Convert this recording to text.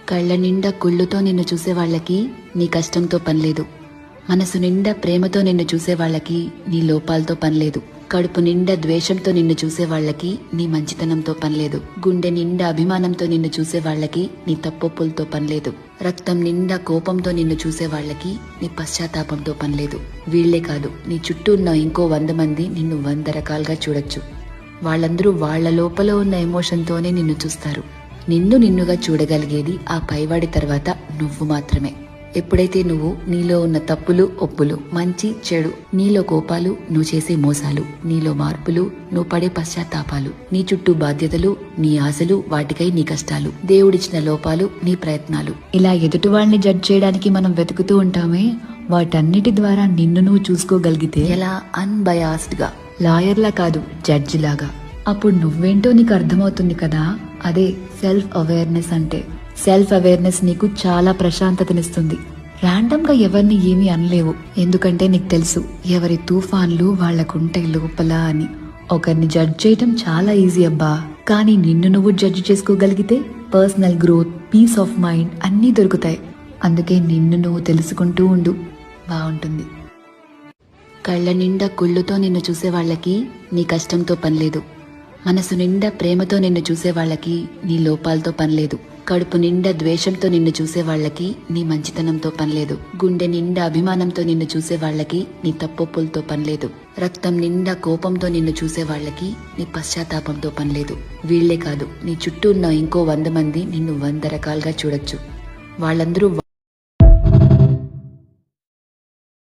కళ్ళ నిండా కుళ్ళుతో నిన్ను చూసే వాళ్ళకి నీ కష్టంతో పనిలేదు. మనసు నిండా ప్రేమతో నిన్ను చూసే వాళ్ళకి నీ లోపాలతో పనిలేదు. కడుపు నిండా ద్వేషంతో నిన్ను చూసే వాళ్ళకి నీ మంచితనంతో పనిలేదు. గుండె నిండా అభిమానంతో నిన్ను చూసే వాళ్ళకి నీ తప్పొప్పులతో పనిలేదు. రక్తం నిండా కోపంతో నిన్ను చూసే వాళ్ళకి నీ పశ్చాత్తాపంతో పనిలేదు. వీళ్లే కాదు, నీ చుట్టూ ఉన్న ఇంకో 100 మంది నిన్ను 100 రకాలుగా చూడొచ్చు. వాళ్ళందరూ వాళ్ల లోపల ఉన్న ఎమోషన్తోనే నిన్ను చూస్తారు. నిన్ను నిన్నుగా చూడగలిగేది ఆ పైవాడి తర్వాత నువ్వు మాత్రమే. ఎప్పుడైతే నువ్వు నీలో ఉన్న తప్పులు ఒప్పులు, మంచి చెడు, నీలో కోపాలు, నువ్వు చేసే మోసాలు, నీలో మార్పులు, నువ్వు పడే పశ్చాత్తాపాలు, నీ చుట్టూ బాధ్యతలు, నీ ఆశలు, వాటికై నీ కష్టాలు, దేవుడిచ్చిన లోపాలు, నీ ప్రయత్నాలు, ఇలా ఎదుటి వాళ్ళని జడ్జ్ చేయడానికి మనం వెతుకుతూ ఉంటామే, వాటన్నిటి ద్వారా నిన్ను నువ్వు చూసుకోగలిగితే ఎలా అన్బయాస్డ్ గా, లాయర్లా కాదు జడ్జి లాగా, అప్పుడు నువ్వేంటో నీకు అర్థమవుతుంది కదా. అదే సెల్ఫ్ అవేర్నెస్ అంటే. సెల్ఫ్ అవేర్నెస్ నీకు చాలా ప్రశాంతతనిస్తుంది. ర్యాండమ్ గా ఎవరిని ఏమీ అనలేవు, ఎందుకంటే నీకు తెలుసు ఎవరి తుఫాన్లు వాళ్లకుంటాయి లోపల అని. ఒకరిని జడ్జ్ చేయటం చాలా ఈజీ అబ్బా, కానీ నిన్ను నువ్వు జడ్జ్ చేసుకోగలిగితే personal growth, peace of mind అన్నీ దొరుకుతాయి. అందుకే నిన్ను నువ్వు తెలుసుకుంటూ ఉండు, బాగుంటుంది. కళ్ళ నిండా కుళ్ళుతో నిన్ను చూసే వాళ్ళకి నీ కష్టంతో పనిలేదు. మనసు నిండా ప్రేమతో నిన్ను చూసే వాళ్ళకి నీ లోపాలతో పనిలేదు. కడుపు నిండా ద్వేషంతో నిన్ను చూసే వాళ్ళకి నీ మంచితనంతో పనిలేదు. గుండె నిండా అభిమానంతో నిన్ను చూసే వాళ్ళకి నీ తప్పొప్పులతో పనిలేదు. రక్తం నిండా కోపంతో నిన్ను చూసే వాళ్ళకి నీ పశ్చాత్తాపంతో పనిలేదు. వీళ్లే కాదు, నీ చుట్టూ ఉన్న ఇంకో 100 మంది నిన్ను 100 రకాలుగా చూడొచ్చు. వాళ్ళందరూ